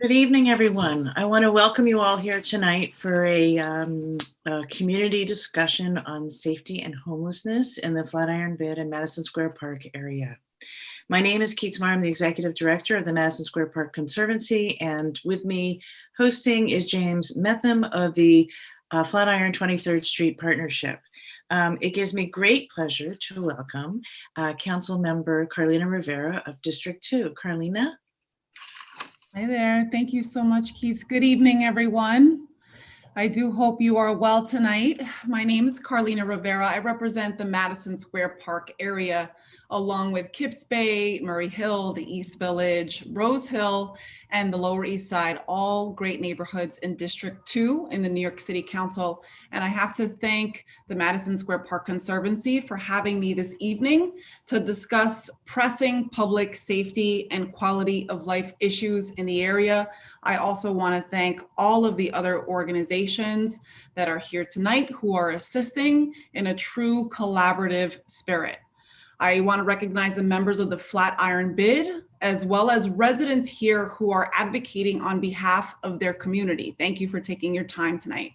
Good evening, everyone. I want to welcome you all here tonight for a community discussion on safety and homelessness in the Flatiron Bid and Madison Square Park area. My name is Keats Meyer. I'm the Executive Director of the Madison Square Park Conservancy, and with me hosting is James Metham of the Flatiron 23rd Street Partnership. It gives me great pleasure to welcome Council Member Carlina Rivera of District 2. Carlina? Hi there. Thank you so much, Keith. Good evening, everyone. I do hope you are well tonight. My name is Carlina Rivera. I represent the Madison Square Park area, along with Kips Bay, Murray Hill, the East Village, Rose Hill, and the Lower East Side, all great neighborhoods in District 2 in the New York City Council. And I have to thank the Madison Square Park Conservancy for having me this evening to discuss pressing public safety and quality of life issues in the area. I also want to thank all of the other organizations that are here tonight who are assisting in a true collaborative spirit. I want to recognize the members of the Flatiron Bid, as well as residents here who are advocating on behalf of their community. Thank you for taking your time tonight.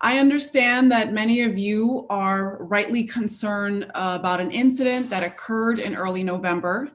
I understand that many of you are rightly concerned about an incident that occurred in early November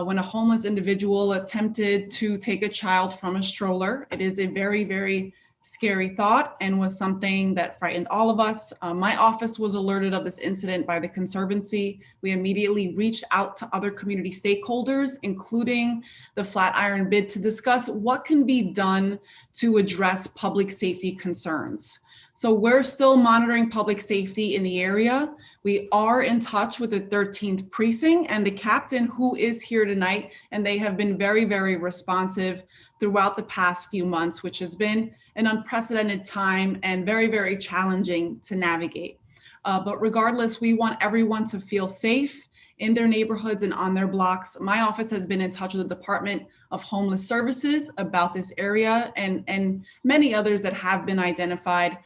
when a homeless individual attempted to take a child from a stroller. It is a very, very scary thought and was something that frightened all of us. My office was alerted of this incident by the Conservancy. We immediately reached out to other community stakeholders, including the Flatiron Bid, to discuss what can be done to address public safety concerns. So we're still monitoring public safety in the area. We are in touch with the 13th precinct and the captain who is here tonight, and they have been very, very responsive throughout the past few months, which has been an unprecedented time and very, very challenging to navigate. But regardless, we want everyone to feel safe in their neighborhoods and on their blocks. My office has been in touch with the Department of Homeless Services about this area and many others that have been identified.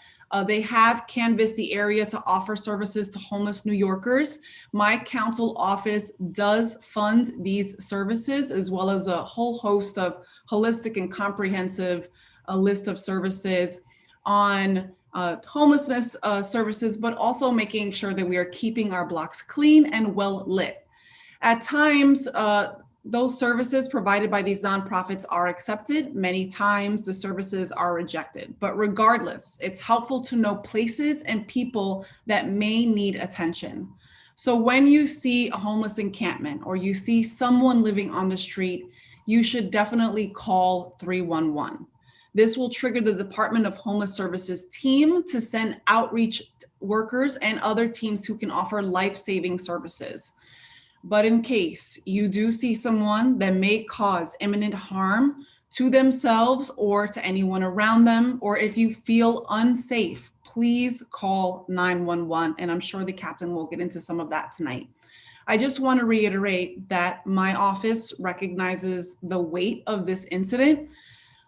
They have canvassed the area to offer services to homeless New Yorkers. My council office does fund these services, as well as a whole host of holistic and comprehensive list of services on homelessness services, but also making sure that we are keeping our blocks clean and well lit. At times, those services provided by these nonprofits are accepted. Many times the services are rejected, but regardless, it's helpful to know places and people that may need attention. So when you see a homeless encampment or you see someone living on the street, you should definitely call 311. This will trigger the Department of Homeless Services team to send outreach workers and other teams who can offer life-saving services. But in case you do see someone that may cause imminent harm to themselves or to anyone around them, or if you feel unsafe, please call 911. And I'm sure the captain will get into some of that tonight. I just want to reiterate that my office recognizes the weight of this incident.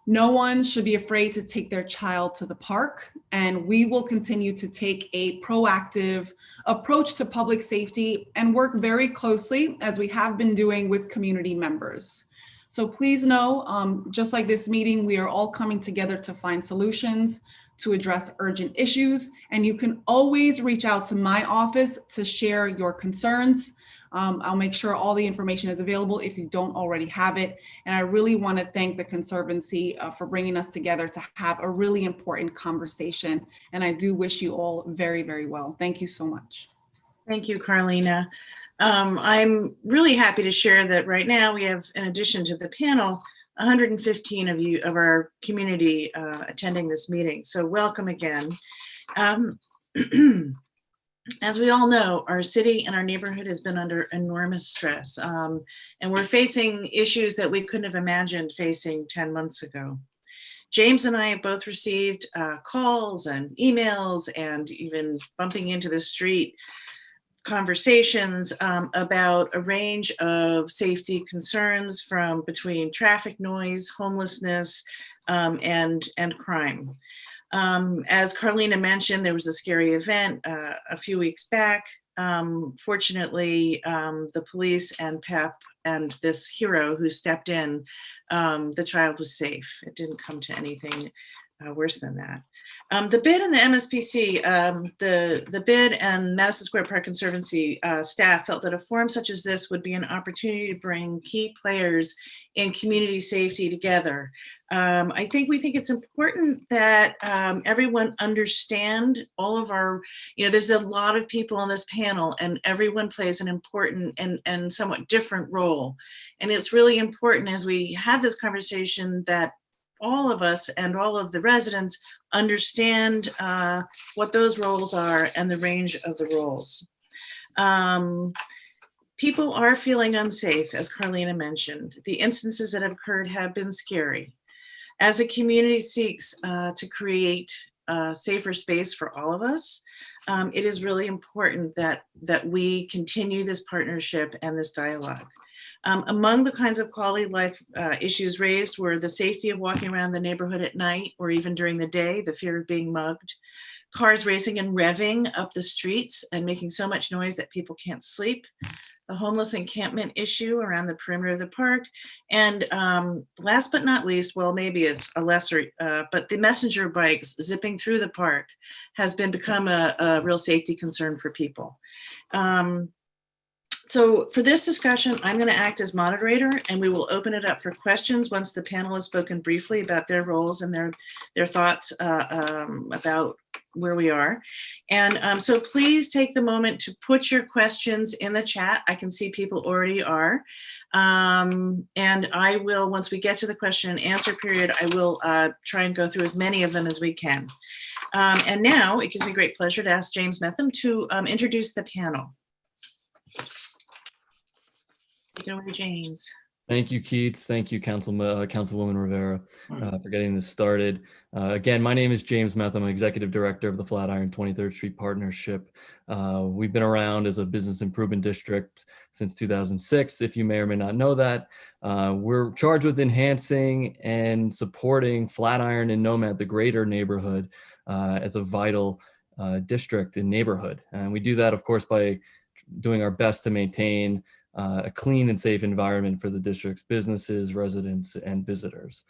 No one should be afraid to take their child to the park, and we will continue to take a proactive approach to public safety and work very closely, as we have been doing, with community members. So please know, just like this meeting, we are all coming together to find solutions to address urgent issues, and you can always reach out to my office to share your concerns. I'll make sure all the information is available if you don't already have it. And I really want to thank the Conservancy for bringing us together to have a really important conversation. And I do wish you all very, very well. Thank you so much. Thank you, Carlina. I'm really happy to share that right now we have, in addition to the panel, 115 of you of our community attending this meeting. So welcome again. As we all know, our city and our neighborhood has been under enormous stress, and we're facing issues that we couldn't have imagined facing 10 months ago. James and I have both received calls and emails and even bumping into the street conversations about a range of safety concerns from between traffic noise, homelessness, and crime. As Carlina mentioned, there was a scary event a few weeks back fortunately, the police and PEP and this hero who stepped in, the child was safe. It didn't come to anything worse than that. The BID and the MSPC, the BID and Madison Square Park Conservancy staff felt that a forum such as this would be an opportunity to bring key players in community safety together. I think we think it's important that everyone understand all of our, there's a lot of people on this panel and everyone plays an important and somewhat different role. And it's really important as we have this conversation that all of us and all of the residents understand what those roles are and the range of the roles. People are feeling unsafe, as Carlina mentioned. The instances that have occurred have been scary. As the community seeks to create a safer space for all of us, it is really important that we continue this partnership and this dialogue. Among the kinds of quality of life issues raised were the safety of walking around the neighborhood at night or even during the day, the fear of being mugged, cars racing and revving up the streets and making so much noise that people can't sleep, the homeless encampment issue around the perimeter of the park, and last but not least, well, maybe it's a lesser, but the messenger bikes zipping through the park has become a real safety concern for people. So for this discussion, I'm going to act as moderator, and we will open it up for questions once the panel has spoken briefly about their roles and their thoughts about where we are. And so please take the moment to put your questions in the chat. I can see people already are. And I will, once we get to the question and answer period, I will try and go through as many of them as we can. And now it gives me great pleasure to ask James Metham to introduce the panel. Take it away, James. Thank you, Keats. Thank you, Councilwoman Rivera, for getting this started. Again, my name is James Metham. I'm Executive Director of the Flatiron 23rd Street Partnership. We've been around as a business improvement district since 2006, if you may or may not know that. We're charged with enhancing and supporting Flatiron and Nomad, the greater neighborhood, as a vital district and neighborhood. And we do that, of course, by doing our best to maintain a clean and safe environment for the district's businesses, residents, and visitors.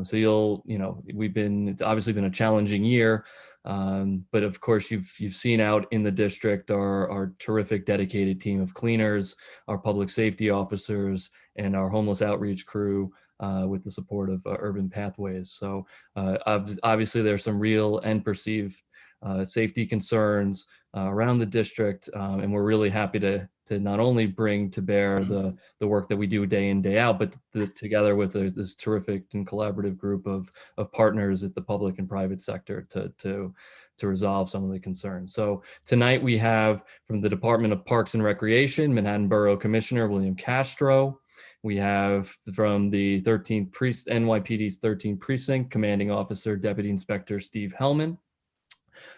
So it's obviously been a challenging year, but of course you've seen out in the district our terrific dedicated team of cleaners, our public safety officers, and our homeless outreach crew with the support of Urban Pathways. So obviously there's some real and perceived safety concerns around the district, and we're really happy to not only bring to bear the work that we do day in, day out, but together with this terrific and collaborative group of partners at the public and private sector to resolve some of the concerns. So tonight we have from the Department of Parks and Recreation, Manhattan Borough Commissioner William Castro. We have from the NYPD's 13th Precinct, Commanding Officer Deputy Inspector Steve Hellman.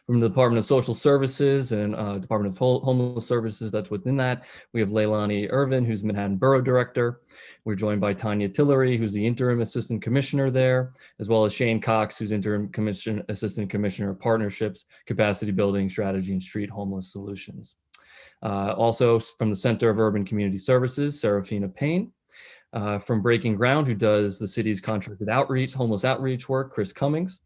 From the Department of Social Services and Department of Homeless Services, that's within that, we have Leilani Irvin, who's Manhattan Borough Director. We're joined by Tanya Tillery, who's the Interim Assistant Commissioner there, as well as Shane Cox, who's Interim Assistant Commissioner of Partnerships, Capacity Building, Strategy, and Street Homeless Solutions. Also from the Center of Urban Community Services, Serafina Payne. From Breaking Ground, who does the city's contracted outreach, homeless outreach work, Chris Cummings.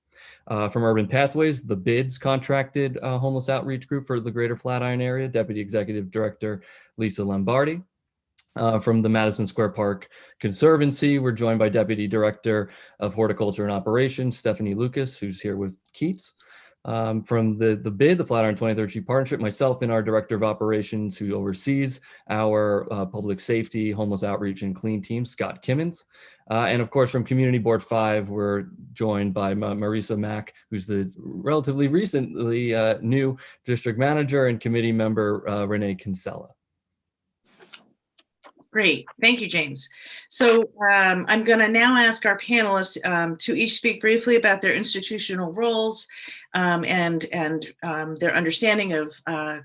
From Urban Pathways, the BIDS contracted homeless outreach group for the greater Flatiron area, Deputy Executive Director Lisa Lombardi. From the Madison Square Park Conservancy, we're joined by Deputy Director of Horticulture and Operations, Stephanie Lucas, who's here with Keats. From the BID, the Flatiron 23rd Street Partnership, myself and our Director of Operations who oversees our public safety, homeless outreach, and clean team, Scott Kimmons. And of course, from Community Board 5, we're joined by Marisa Mack, who's the relatively recently new district manager, and committee member Renee Kinsella. Great, thank you, James. So I'm going to now ask our panelists to each speak briefly about their institutional roles and their understanding of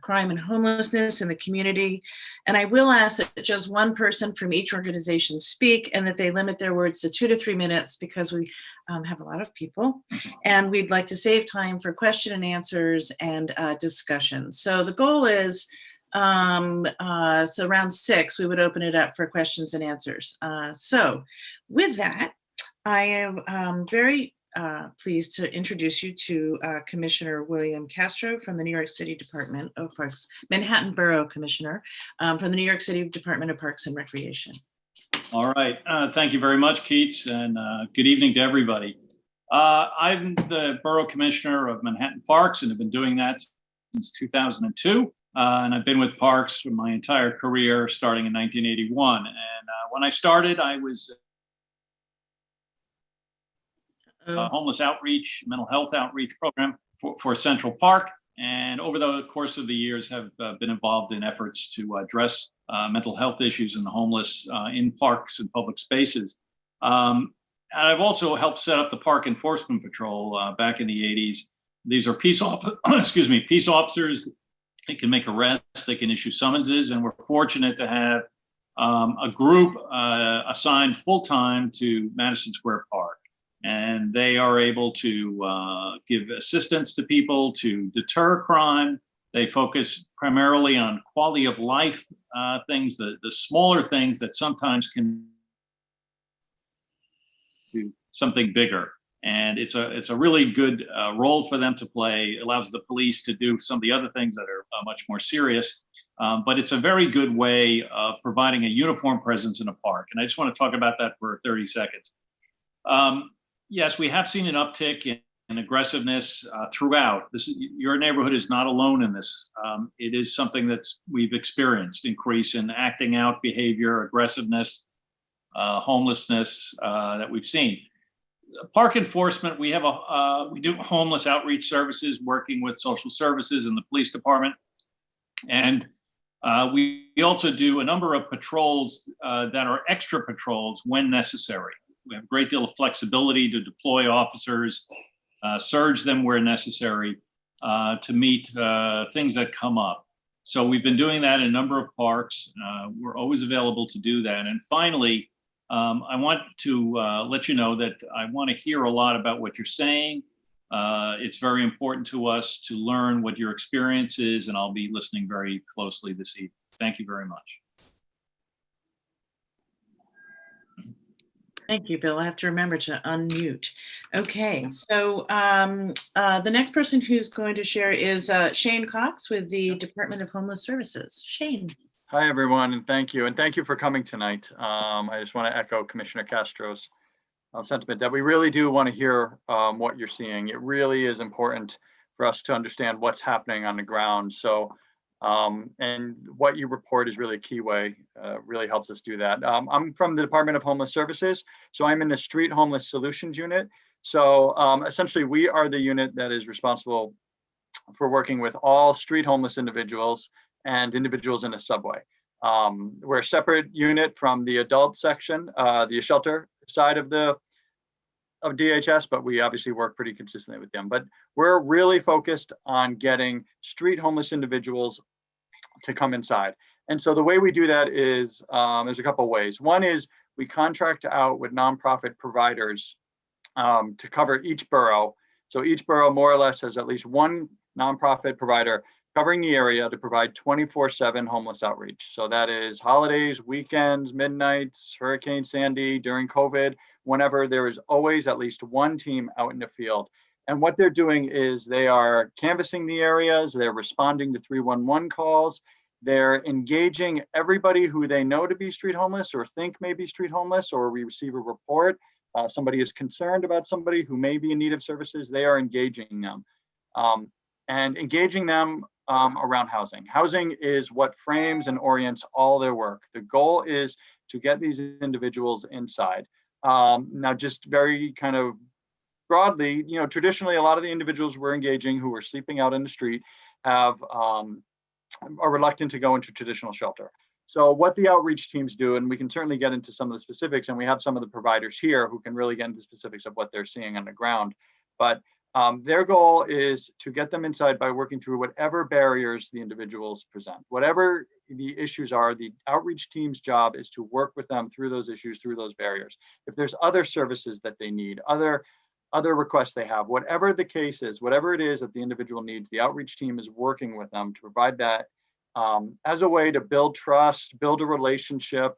crime and homelessness in the community. And I will ask that just one person from each organization speak and that they limit their words to 2 to 3 minutes because we have a lot of people. And we'd like to save time for question and answers and discussion. So the goal is So around 6, we would open it up for questions and answers. So with that, I am very pleased to introduce you to Commissioner William Castro from the New York City Department of Parks, Manhattan Borough Commissioner from the New York City Department of Parks and Recreation. All right. Thank you very much, Keats, and good evening to everybody. I'm the Borough Commissioner of Manhattan Parks and have been doing that since 2002. And I've been with Parks for my entire career, starting in 1981. And when I started, I was homeless outreach, mental health outreach program for Central Park. And over the course of the years have been involved in efforts to address mental health issues in the homeless in parks and public spaces. And I've also helped set up the Park Enforcement Patrol back in the 80s. These are peace officers. They can make arrests, they can issue summonses, and we're fortunate to have a group assigned full-time to Madison Square Park. And they are able to give assistance to people to deter crime. They focus primarily on quality of life things, the smaller things that sometimes can to something bigger. And it's a really good role for them to play. It allows the police to do some of the other things that are much more serious. But it's a very good way of providing a uniform presence in a park. And I just want to talk about that for 30 seconds. Yes, we have seen an uptick in aggressiveness throughout. Your neighborhood is not alone in this. It is something that we've experienced, increase in acting out behavior, aggressiveness, homelessness that we've seen. Park enforcement, we do homeless outreach services working with social services and the police department. And we also do a number of patrols that are extra patrols when necessary. We have a great deal of flexibility to deploy officers, surge them where necessary to meet things that come up. So we've been doing that in a number of parks. We're always available to do that. And finally, I want to let you know that I want to hear a lot about what you're saying. It's very important to us to learn what your experience is, and I'll be listening very closely this evening. Thank you very much. Thank you, Bill. I have to remember to unmute. Okay, so the next person who's going to share is Shane Cox with the Department of Homeless Services. Shane. Hi, everyone, and thank you. And thank you for coming tonight. I just want to echo Commissioner Castro's sentiment that we really do want to hear what you're seeing. It really is important for us to understand what's happening on the ground. So, and what you report is really a key way, really helps us do that. I'm from the Department of Homeless Services, so I'm in the Street Homeless Solutions Unit. So essentially, we are the unit that is responsible for working with all street homeless individuals and individuals in a subway. We're a separate unit from the adult section, the shelter side of DHS, but we obviously work pretty consistently with them. But we're really focused on getting street homeless individuals to come inside. And so the way we do that is, there's a couple of ways. One is we contract out with nonprofit providers to cover each borough. So each borough more or less has at least one nonprofit provider covering the area to provide 24/7 homeless outreach. So that is holidays, weekends, midnights, Hurricane Sandy, during COVID, whenever there is always at least one team out in the field. And what they're doing is they are canvassing the areas, they're responding to 311 calls, they're engaging everybody who they know to be street homeless or think may be street homeless, or we receive a report, somebody is concerned about somebody who may be in need of services, they are engaging them. And engaging them around housing. Housing is what frames and orients all their work. The goal is to get these individuals inside. Now, just very kind of broadly, traditionally, a lot of the individuals we're engaging who are sleeping out in the street are reluctant to go into traditional shelter. So what the outreach teams do, and we can certainly get into some of the specifics, and we have some of the providers here who can really get into specifics of what they're seeing on the ground. But their goal is to get them inside by working through whatever barriers the individuals present. Whatever the issues are, the outreach team's job is to work with them through those issues, through those barriers. If there's other services that they need, other requests they have, whatever the case is, whatever it is that the individual needs, the outreach team is working with them to provide that as a way to build trust, build a relationship,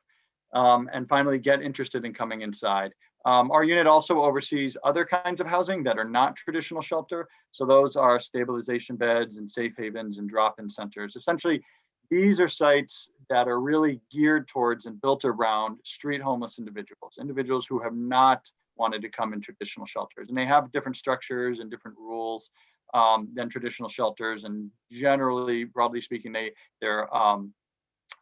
and finally get interested in coming inside. Our unit also oversees other kinds of housing that are not traditional shelter. So those are stabilization beds and safe havens and drop-in centers. Essentially, these are sites that are really geared towards and built around street homeless individuals who have not wanted to come in traditional shelters. And they have different structures and different rules than traditional shelters. And generally, broadly speaking, they're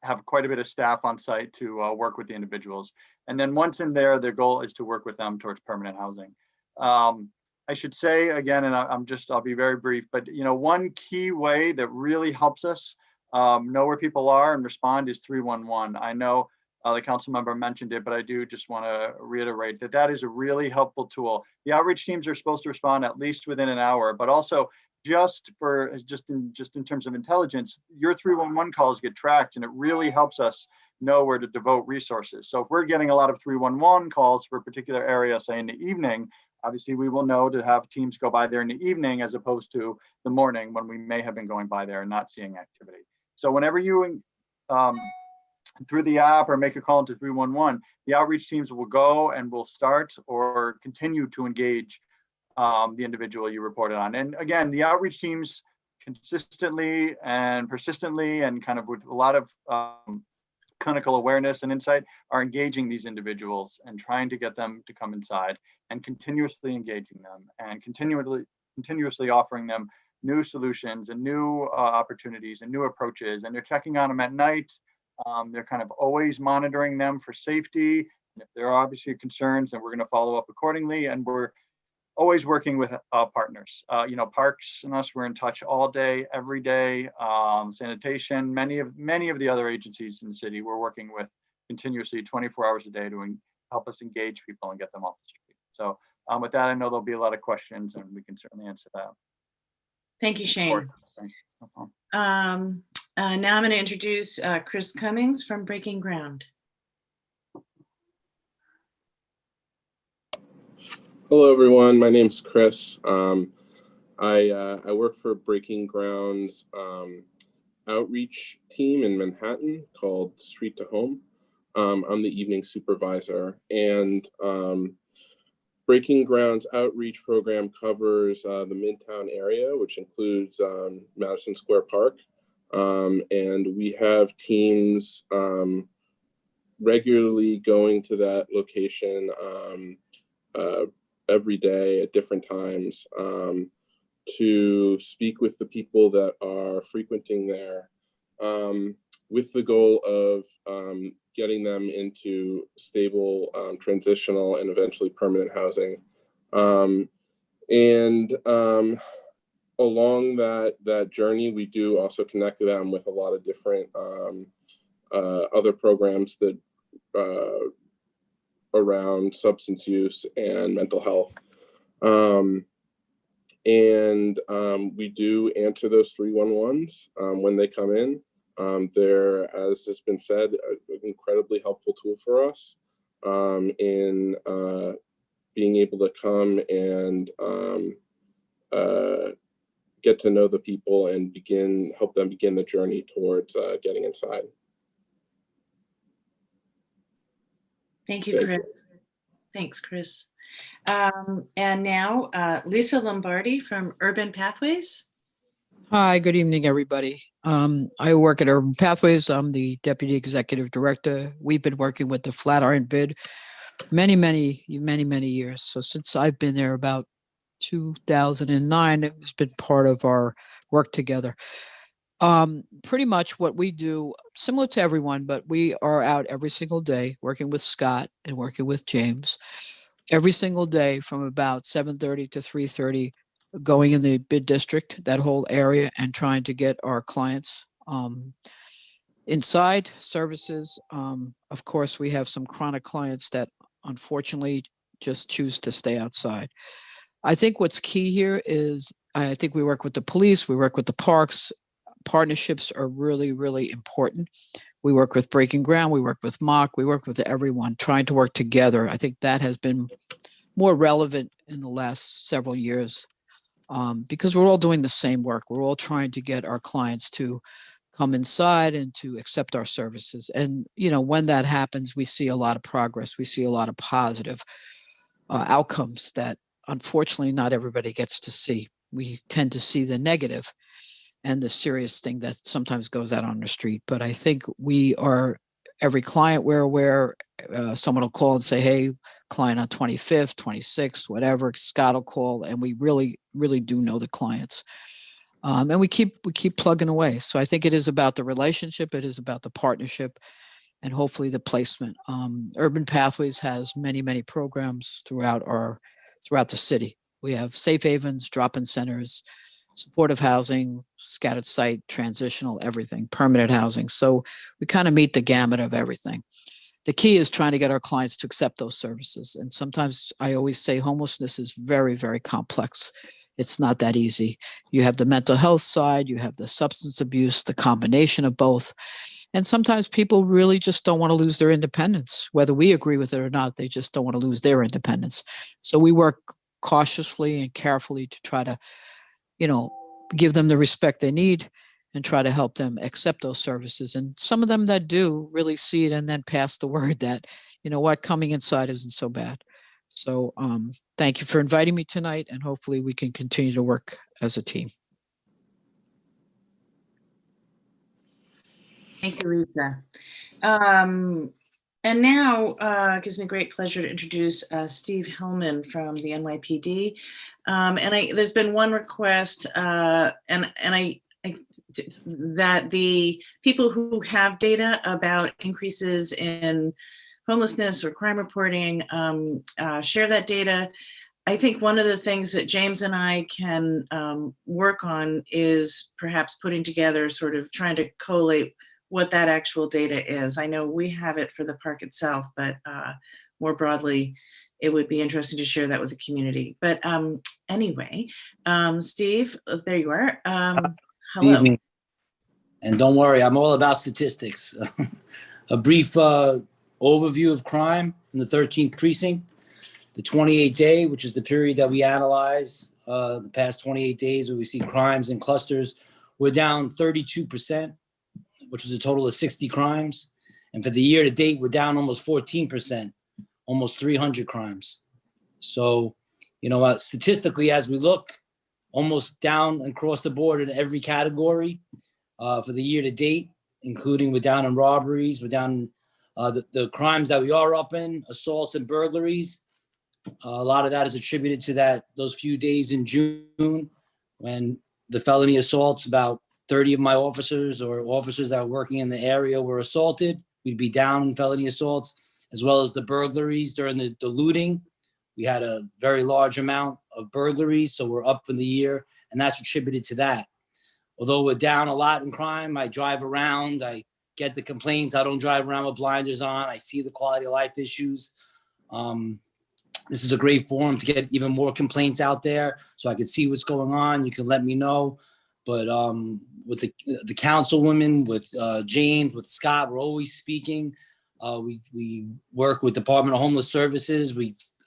have quite a bit of staff on site to work with the individuals. And then once in there, their goal is to work with them towards permanent housing. I should say again, and I'll be very brief, but one key way that really helps us know where people are and respond is 311. I know the council member mentioned it, but I do just want to reiterate that that is a really helpful tool. The outreach teams are supposed to respond at least within an hour, but also just in terms of intelligence, your 311 calls get tracked, and it really helps us know where to devote resources. So if we're getting a lot of 311 calls for a particular area, say in the evening, obviously we will know to have teams go by there in the evening as opposed to the morning when we may have been going by there and not seeing activity. So whenever you through the app or make a call into 311, the outreach teams will go and will start or continue to engage the individual you reported on. And again, the outreach teams consistently and persistently and kind of with a lot of clinical awareness and insight are engaging these individuals and trying to get them to come inside and continuously engaging them and continuously offering them new solutions and new opportunities and new approaches. And they're checking on them at night. They're kind of always monitoring them for safety. And if there are obviously concerns, then we're going to follow up accordingly. And we're always working with partners. Parks and us, we're in touch all day, every day. Sanitation, many of the other agencies in the city, we're working with continuously 24 hours a day to help us engage people and get them off the street. So with that, I know there'll be a lot of questions and we can certainly answer that. Thank you, Shane. Now I'm going to introduce Chris Cummings from Breaking Ground. Hello, everyone. My name's Chris. I work for Breaking Ground's outreach team in Manhattan called Street to Home. I'm the evening supervisor, and Breaking Ground's outreach program covers the Midtown area, which includes Madison Square Park. And we have teams regularly going to that location every day at different times to speak with the people that are frequenting there with the goal of getting them into stable, transitional, and eventually permanent housing. Along that journey, we do also connect them with a lot of different other programs that around substance use and mental health. We do answer those 311s when they come in. They're, as has been said, an incredibly helpful tool for us in being able to come and get to know the people and help them begin the journey towards getting inside. Thank you, Chris. Thanks, Chris. And now Lisa Lombardi from Urban Pathways. Hi, good evening, everybody. I work at Urban Pathways. I'm the Deputy Executive Director. We've been working with the Flatiron Bid many years. So since I've been there about 2009, it's been part of our work together. Pretty much what we do, similar to everyone, but we are out every single day working with Scott and working with James every single day from about 7:30 to 3:30, going in the bid district, that whole area, and trying to get our clients inside services. Of course, we have some chronic clients that unfortunately just choose to stay outside. I think what's key here is I think we work with the police, we work with the parks. Partnerships are really important. We work with Breaking Ground, we work with MOC, we work with everyone trying to work together. I think that has been more relevant in the last several years because we're all doing the same work. We're all trying to get our clients to come inside and to accept our services. And, when that happens, we see a lot of progress. We see a lot of positive outcomes that unfortunately not everybody gets to see. We tend to see the negative and the serious thing that sometimes goes out on the street. But I think every client we're aware, someone will call and say, hey, client on 25th, 26th, whatever, Scott will call, and we really, really do know the clients. And we keep plugging away. So I think it is about the relationship. It is about the partnership and hopefully the placement. Urban Pathways has many, many programs throughout the city. We have safe havens, drop-in centers, supportive housing, scattered site, transitional, everything, permanent housing. So we kind of meet the gamut of everything. The key is trying to get our clients to accept those services. And sometimes I always say homelessness is very, very complex. It's not that easy. You have the mental health side, you have the substance abuse, the combination of both. And sometimes people really just don't want to lose their independence. Whether we agree with it or not, they just don't want to lose their independence. So we work cautiously and carefully to try to, give them the respect they need and try to help them accept those services. And some of them that do really see it and then pass the word that, coming inside isn't so bad. So thank you for inviting me tonight, and hopefully we can continue to work as a team. Thank you, Lisa. And now it gives me great pleasure to introduce Steve Hillman from the NYPD. There's been one request, that the people who have data about increases in homelessness or crime reporting share that data. I think one of the things that James and I can work on is perhaps putting together, sort of trying to collate what that actual data is. I know we have it for the park itself, but more broadly, it would be interesting to share that with the community. But anyway, Steve, there you are. Good Hello. evening. And don't worry, I'm all about statistics. A brief overview of crime in the 13th precinct. The 28-day, which is the period that we analyze, the past 28 days where we see crimes in clusters, we're down 32%, which is a total of 60 crimes. And for the year to date, we're down almost 14%, almost 300 crimes. So, statistically, as we look, almost down across the board in every category for the year to date, including we're down in robberies, we're down the crimes that we are up in, assaults and burglaries. A lot of that is attributed to those few days in June when the felony assaults, about 30 of my officers or officers that are working in the area were assaulted. We'd be down in felony assaults, as well as the burglaries during the looting. We had a very large amount of burglaries, so we're up for the year, and that's attributed to that. Although we're down a lot in crime, I drive around, I get the complaints. I don't drive around with blinders on. I see the quality of life issues. This is a great forum to get even more complaints out there so I can see what's going on. You can let me know. But with the councilwomen, with James, with Scott, we're always speaking. We work with Department of Homeless Services.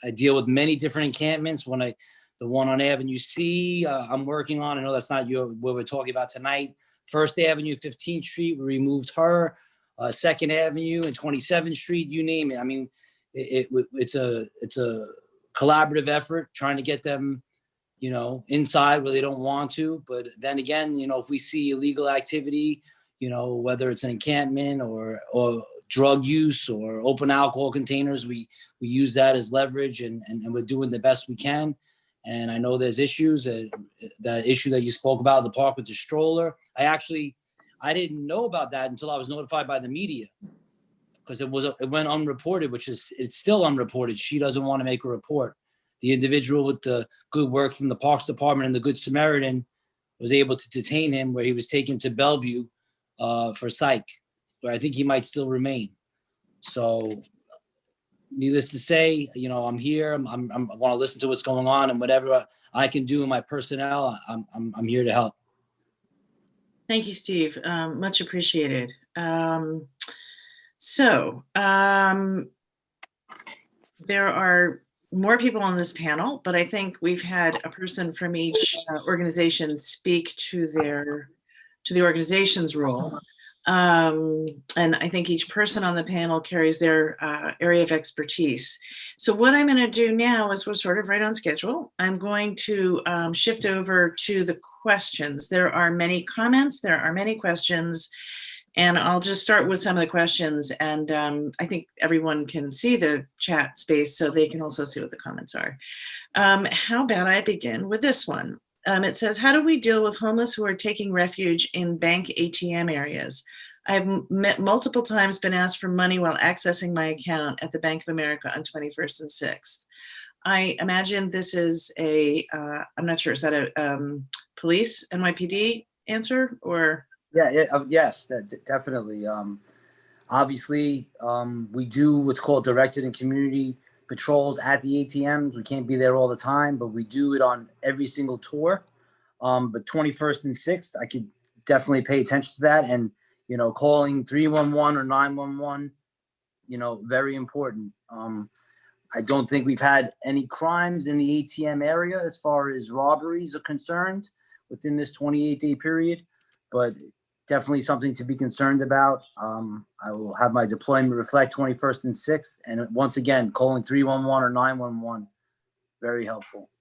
I deal with many different encampments. The one on Avenue C, I'm working on. I know that's not what we're talking about tonight. First Avenue, 15th Street, we removed her. Second Avenue and 27th Street, you name it. I mean, it's a collaborative effort trying to get them, inside where they don't want to. But then again, if we see illegal activity, whether it's an encampment or drug use or open alcohol containers, we use that as leverage, and we're doing the best we can. And I know there's issues, the issue that you spoke about in the park with the stroller. I didn't know about that until I was notified by the media, because it went unreported, it's still unreported. She doesn't want to make a report. The individual with the good work from the Parks Department and the Good Samaritan was able to detain him, where he was taken to Bellevue for psych, where I think he might still remain. So needless to say, I'm here. I want to listen to what's going on, and whatever I can do in my personnel, I'm here to help. Thank you, Steve. Much appreciated. There are more people on this panel, but I think we've had a person from each organization speak to their to the organization's role. And I think each person on the panel carries their area of expertise. So what I'm going to do now is we're sort of right on schedule. I'm going to shift over to the questions. There are many comments, there are many questions, and I'll just start with some of the questions. And I think everyone can see the chat space, so they can also see what the comments are. How about I begin with this one? It says, how do we deal with homeless who are taking refuge in bank ATM areas? I've multiple times been asked for money while accessing my account at the Bank of America on 21st and 6th. I imagine this is a, I'm not sure, is that a police NYPD answer or? Yes, definitely. Obviously, we do what's called directed and community patrols at the ATMs. We can't be there all the time, but we do it on every single tour. But 21st and 6th, I could definitely pay attention to that. And, you know, calling 311 or 911, you know, very important. I don't think we've had any crimes in the ATM area as far as robberies are concerned within this 28-day period, but definitely something to be concerned about. I will have my deployment reflect 21st and 6th. And once again, calling 311 or 911, very helpful.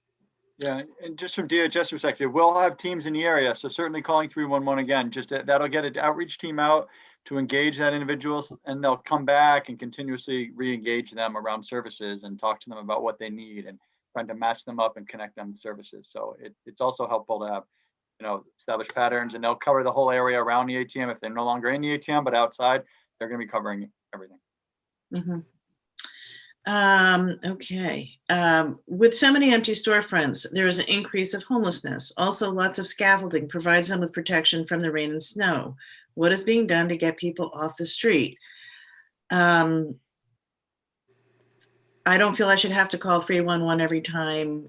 Yeah, and just from DHS perspective, we'll have teams in the area. So certainly calling 311 again, just that'll get an outreach team out to engage that individuals, and they'll come back and continuously re-engage them around services and talk to them about what they need and trying to match them up and connect them to services. So it's also helpful to have, you know, established patterns, and they'll cover the whole area around the ATM. If they're no longer in the ATM, but outside, they're going to be covering everything. Mm-hmm. Okay. With so many empty storefronts, there is an increase of homelessness. Also, lots of scaffolding provides them with protection from the rain and snow. What is being done to get people off the street? I don't feel I should have to call 311 every time.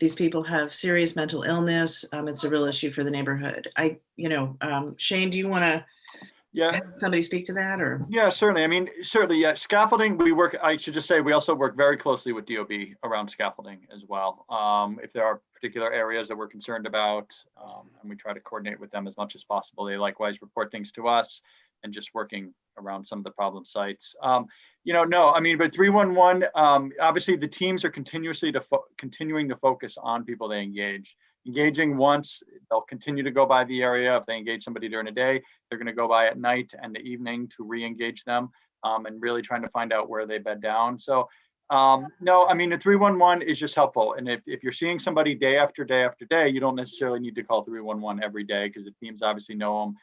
These people have serious mental illness. It's a real issue for the neighborhood. Shane, do you want to have somebody speak to that, or? Yeah, certainly. I mean, certainly, yeah. Scaffolding, I should just say, we also work very closely with DOB around scaffolding as well. If there are particular areas that we're concerned about, and we try to coordinate with them as much as possible. They likewise report things to us, and just working around some of the problem sites. But 311, obviously the teams are continuing to focus on people they engage. Engaging once, they'll continue to go by the area. If they engage somebody during the day, they're going to go by at night and the evening to re-engage them, and really trying to find out where they bed down. So no, I mean, the 311 is just helpful. And if you're seeing somebody day after day after day, you don't necessarily need to call 311 every day, because the teams obviously know them.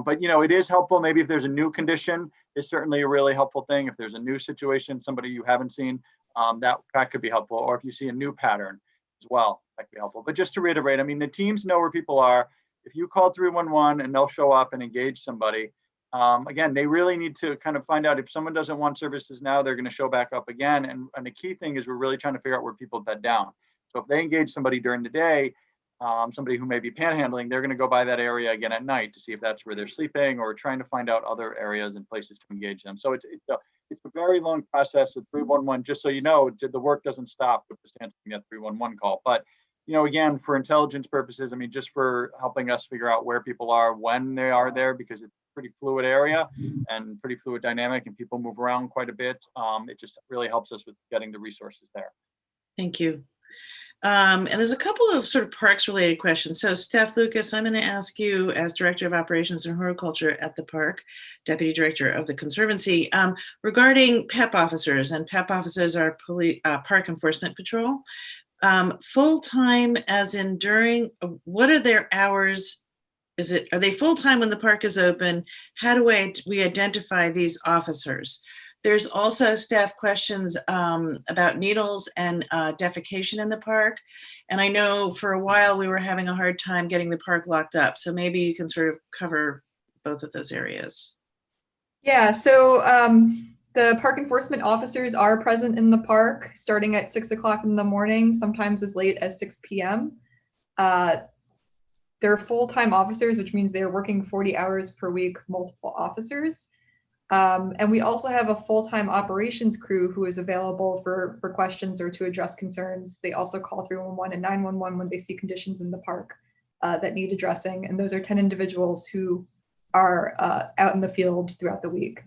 But it is helpful. Maybe if there's a new condition, it's certainly a really helpful thing. If there's a new situation, somebody you haven't seen, that could be helpful. Or if you see a new pattern as well, that could be helpful. But just to reiterate, I mean, the teams know where people are. If you call 311 and they'll show up and engage somebody, again, they really need to kind of find out if someone doesn't want services now, they're going to show back up again. And the key thing is we're really trying to figure out where people bed down. So if they engage somebody during the day, somebody who may be panhandling, they're going to go by that area again at night to see if that's where they're sleeping, or trying to find out other areas and places to engage them. So it's a very long process of 311, just so you know, the work doesn't stop with just answering that 311 call. But, again, for intelligence purposes, I mean, just for helping us figure out where people are when they are there, because it's a pretty fluid area and pretty fluid dynamic, and people move around quite a bit. It just really helps us with getting the resources there. Thank you. And there's a couple of sort of parks related questions. So Steph Lucas, I'm going to ask you, as Director of Operations and Horticulture at the park, Deputy Director of the Conservancy, regarding PEP officers, and PEP officers are Park Enforcement Patrol. Full-time as in during, what are their hours? Are they full-time when the park is open? How do we identify these officers? There's also staff questions about needles and defecation in the park. And I know for a while we were having a hard time getting the park locked up. So maybe you can sort of cover both of those areas. Yeah, so the park enforcement officers are present in the park starting at 6 o'clock in the morning, sometimes as late as 6 p.m. They're full-time officers, which means they're working 40 hours per week, multiple officers. And we also have a full-time operations crew who is available for questions or to address concerns. They also call 311 and 911 when they see conditions in the park that need addressing, and those are 10 individuals who are out in the field throughout the week.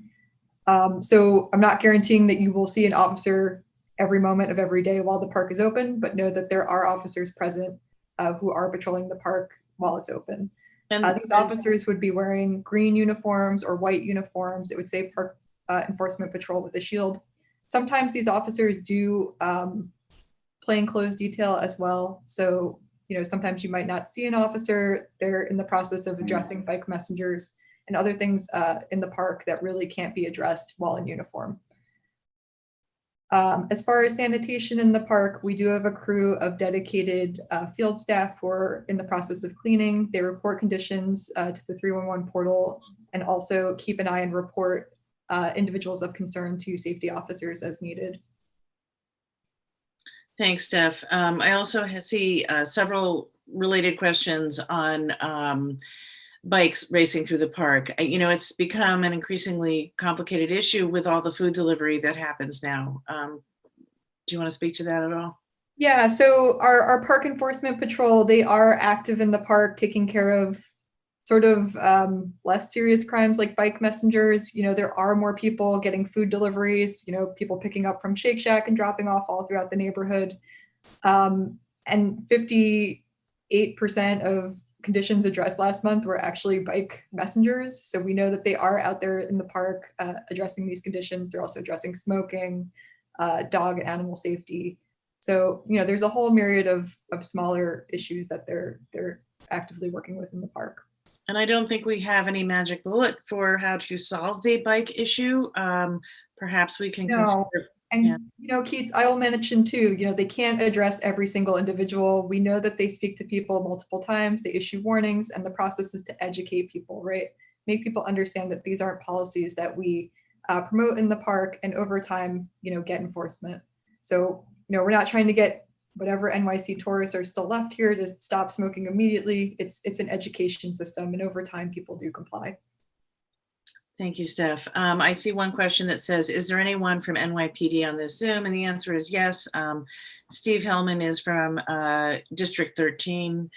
So I'm not guaranteeing that you will see an officer every moment of every day while the park is open, but know that there are officers present who are patrolling the park while it's open. And These officers would be wearing green uniforms or white uniforms. It would say Park Enforcement Patrol with a shield. Sometimes these officers do plainclothes detail as well. So, you know, sometimes you might not see an officer. They're in the process of addressing bike messengers and other things in the park that really can't be addressed while in uniform. As far as sanitation in the park, we do have a crew of dedicated field staff who are in the process of cleaning. They report conditions to the 311 portal and also keep an eye and report individuals of concern to safety officers as needed. thanks, Steph. I also see several related questions on bikes racing through the park. You know, it's become an increasingly complicated issue with all the food delivery that happens now. Do you want to speak to that at all? Yeah, so our Park Enforcement Patrol, they are active in the park taking care of sort of less serious crimes like bike messengers. You know, there are more people getting food deliveries, you know, people picking up from Shake Shack and dropping off all throughout the neighborhood. And 58% of conditions addressed last month were actually bike messengers. So we know that they are out there in the park addressing these conditions. They're also addressing smoking, dog and animal safety. So, you know, there's a whole myriad of smaller issues that they're actively working with in the park. And I don't think we have any magic bullet for how to solve the bike issue. Perhaps we can No. consider. And, Yeah. you know, Keats, I will mention too, you know, they can't address every single individual. We know that they speak to people multiple times, they issue warnings, and the process is to educate people, right? Make people understand that these aren't policies that we promote in the park, and over time, you know, get enforcement. So, you know, we're not trying to get whatever NYC tourists are still left here to stop smoking immediately. It's an education system, and over time, people do comply. Thank you, Steph. I see one question that says, is there anyone from NYPD on this Zoom? And the answer is yes. Steve Hellman is from District 13,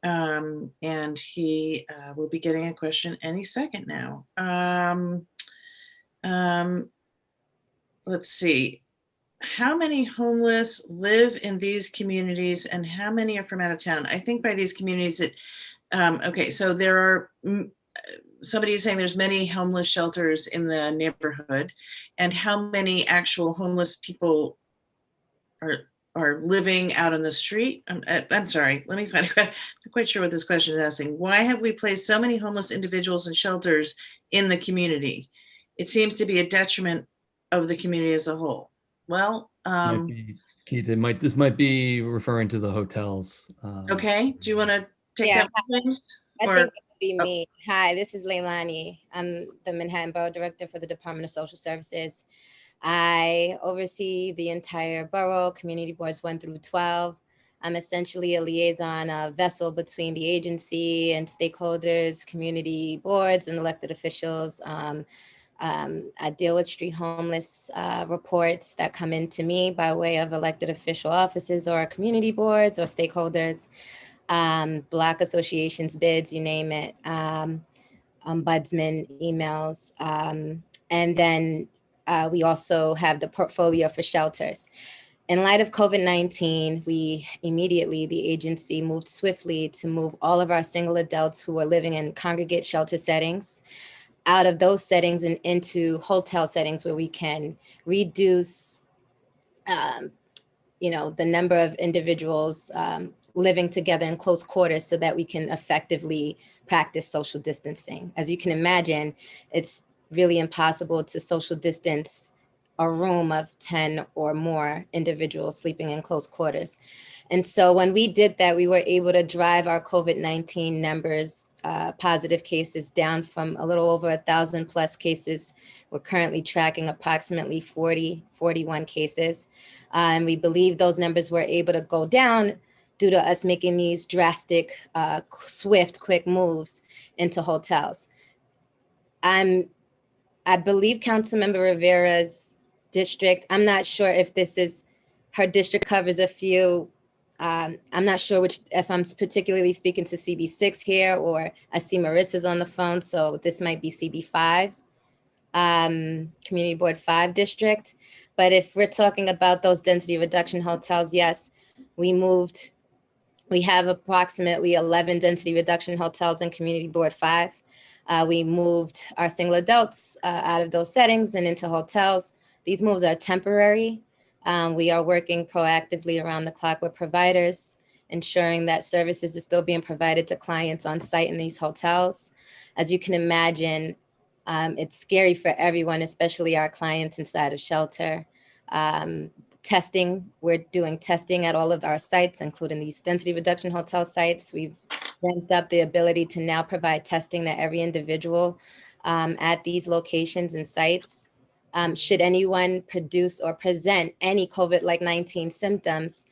and he will be getting a question any second now. Let's see. How many homeless live in these communities and how many are from out of town? I think by these communities that, okay, so there are, somebody is saying there's many homeless shelters in the neighborhood, and how many actual homeless people are living out on the street? I'm sorry, let me find it. I'm not quite sure what this question is asking. Why have we placed so many homeless individuals in shelters in the community? It seems to be a detriment of the community as a whole. Well, Keith, this might be referring to the hotels. okay, do you want to take Yeah, that one, please? I Or- think it would be me. Hi, this is Leilani. I'm the Manhattan Borough Director for the Department of Social Services. I oversee the entire borough, community boards 1 through 12. I'm essentially a liaison, a vessel between the agency and stakeholders, community boards and elected officials. I deal with street homeless reports that come in to me by way of elected official offices or community boards or stakeholders, Black associations, bids, you name it, ombudsman emails. And then we also have the portfolio for shelters. In light of COVID-19, we immediately, the agency moved swiftly to move all of our single adults who are living in congregate shelter settings out of those settings and into hotel settings where we can reduce, you know, the number of individuals living together in close quarters so that we can effectively practice social distancing. As you can imagine, it's really impossible to social distance a room of 10 or more individuals sleeping in close quarters. And so when we did that, we were able to drive our COVID-19 numbers, positive cases down from a little over 1,000 plus cases. We're currently tracking approximately 41 cases. And we believe those numbers were able to go down due to us making these drastic, swift, quick moves into hotels. I believe Councilmember Rivera's district, I'm not sure if this is, her district covers a few I'm not sure if I'm particularly speaking to CB6 here, or I see Marissa's on the phone, so this might be CB5, Community Board 5 district. But if we're talking about those density reduction hotels, yes, we have approximately 11 density reduction hotels in Community Board 5. We moved our single adults out of those settings and into hotels. These moves are temporary. We are working proactively around the clock with providers, ensuring that services are still being provided to clients on site in these hotels. As you can imagine, it's scary for everyone, especially our clients inside of shelter. Testing, we're doing testing at all of our sites, including these density reduction hotel sites. We've ramped up the ability to now provide testing to every individual at these locations and sites. Should anyone produce or present any COVID-19 symptoms,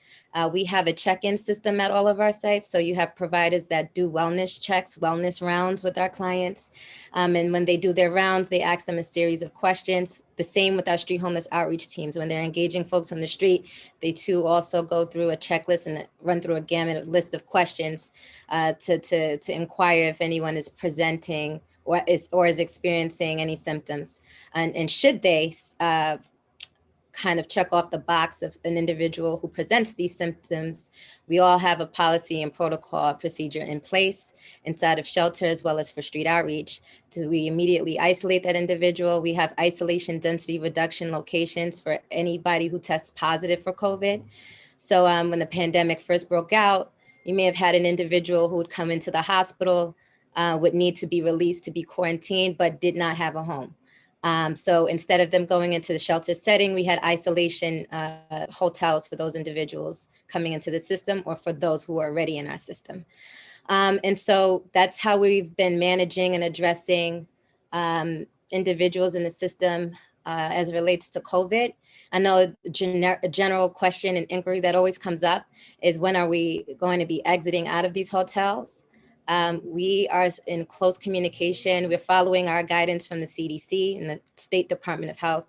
we have a check-in system at all of our sites. So you have providers that do wellness checks, wellness rounds with our clients. And when they do their rounds, they ask them a series of questions. The same with our street homeless outreach teams. When they're engaging folks on the street, they too also go through a checklist and run through a gamut list of questions to inquire if anyone is presenting or is experiencing any symptoms. And should they kind of check off the box of an individual who presents these symptoms, we all have a policy and protocol procedure in place inside of shelter as well as for street outreach. We immediately isolate that individual. We have isolation density reduction locations for anybody who tests positive for COVID. So when the pandemic first broke out, you may have had an individual who would come into the hospital, would need to be released to be quarantined, but did not have a home. So instead of them going into the shelter setting, we had isolation hotels for those individuals coming into the system or for those who are already in our system. And so that's how we've been managing and addressing individuals in the system as it relates to COVID. I know a general question and inquiry that always comes up is, when are we going to be exiting out of these hotels? We are in close communication. We're following our guidance from the CDC and the State Department of Health.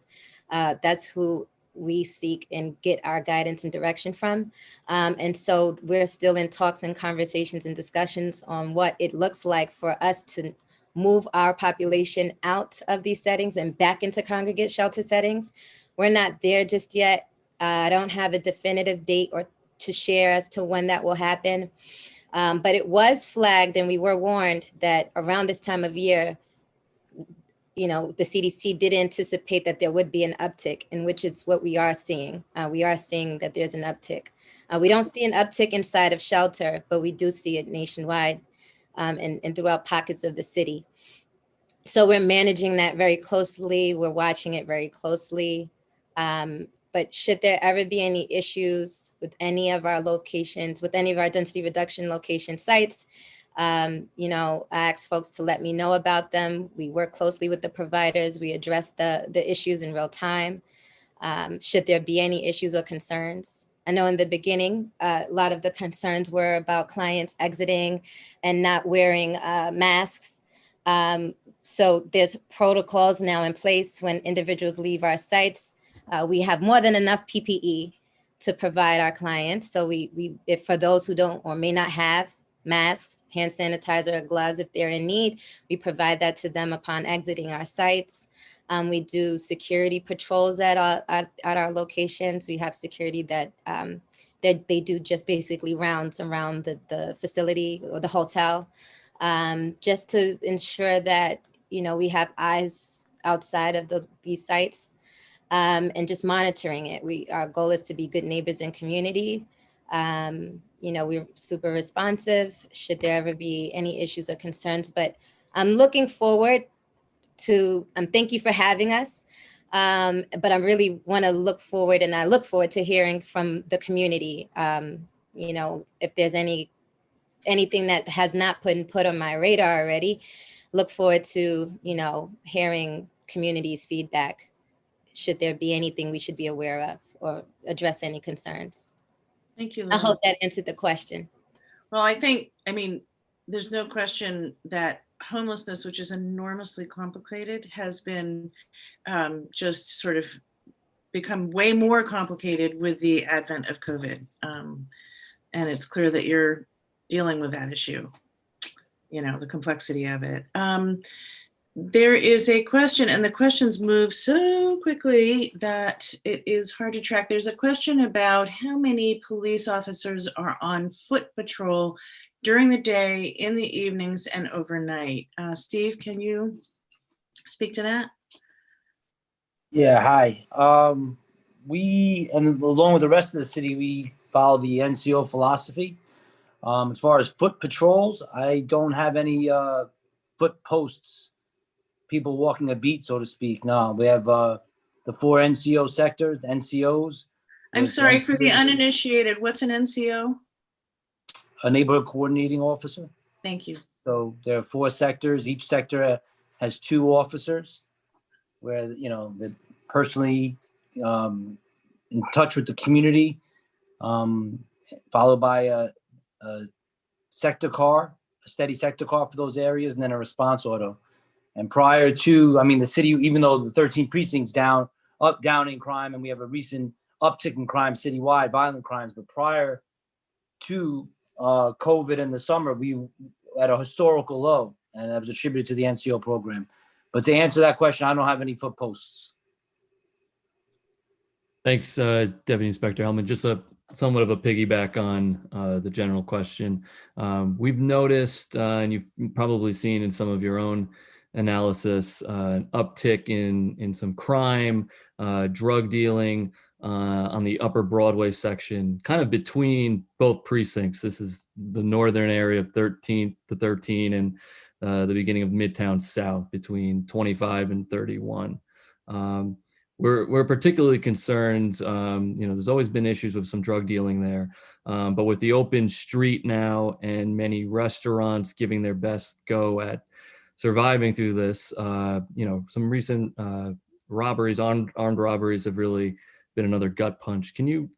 That's who we seek and get our guidance and direction from. And so we're still in talks and conversations and discussions on what it looks like for us to move our population out of these settings and back into congregate shelter settings. We're not there just yet. I don't have a definitive date or to share as to when that will happen. But it was flagged and we were warned that around this time of year, the CDC did anticipate that there would be an uptick, and which is what we are seeing. We are seeing that there's an uptick. We don't see an uptick inside of shelter, but we do see it nationwide and throughout pockets of the city. So we're managing that very closely. We're watching it very closely. But should there ever be any issues with any of our locations, with any of our density reduction location sites, I ask folks to let me know about them. We work closely with the providers. We address the issues in real time. Should there be any issues or concerns? I know in the beginning, a lot of the concerns were about clients exiting and not wearing masks. So there's protocols now in place when individuals leave our sites. We have more than enough PPE to provide our clients. So if for those who don't or may not have masks, hand sanitizer, or gloves, if they're in need, we provide that to them upon exiting our sites. We do security patrols at our locations. We have security that they do just basically rounds around the facility or the hotel, just to ensure that we have eyes outside of these sites. And just monitoring it. Our goal is to be good neighbors in community. We're super responsive should there ever be any issues or concerns, but I'm looking forward to, thank you for having us. But I really want to look forward, and I look forward to hearing from the community. If there's anything that has not been put on my radar already, look forward to, hearing community's feedback. Should there be anything we should be aware of or address any concerns? Thank you, I Lynn. hope that answered the question. Well, there's no question that homelessness, which is enormously complicated, has been just sort of become way more complicated with the advent of COVID. And it's clear that you're dealing with that issue, you know, the complexity of it. There is a question, and the questions move so quickly that it is hard to track. There's a question about how many police officers are on foot patrol during the day, in the evenings, and overnight. Steve, can you speak to that? Yeah, hi. We, and along with the rest of the city, we follow the NCO philosophy. As far as foot patrols, I don't have any foot posts, people walking a beat, so to speak. No, we have the 4 NCO sectors, the NCOs. I'm with sorry, for the NCOs, uninitiated, what's an NCO? a neighborhood coordinating officer. Thank you. So there are 4 sectors. Each sector has 2 officers, where you know they're personally in touch with the community, followed by a sector car, a steady sector car for those areas, and then a response auto. And prior to, I mean, the city, even though the 13 precincts down in crime, and we have a recent uptick in crime citywide, violent crimes, but prior to COVID in the summer, we at a historical low, and that was attributed to the NCO program. But to answer that question, I don't have any foot posts. Thanks, Deputy Inspector Hellman. Just somewhat of a piggyback on the general question. We've noticed, and you've probably seen in some of your own analysis, an uptick in some crime, drug dealing on the Upper Broadway section, kind of between both precincts. This is the northern area of 13th to 13 and the beginning of Midtown South between 25 and 31. We're particularly concerned, you know, there's always been issues with some drug dealing there, but with the open street now and many restaurants giving their best go at surviving through this, you know, some recent robberies, armed robberies have really been another gut punch. Can you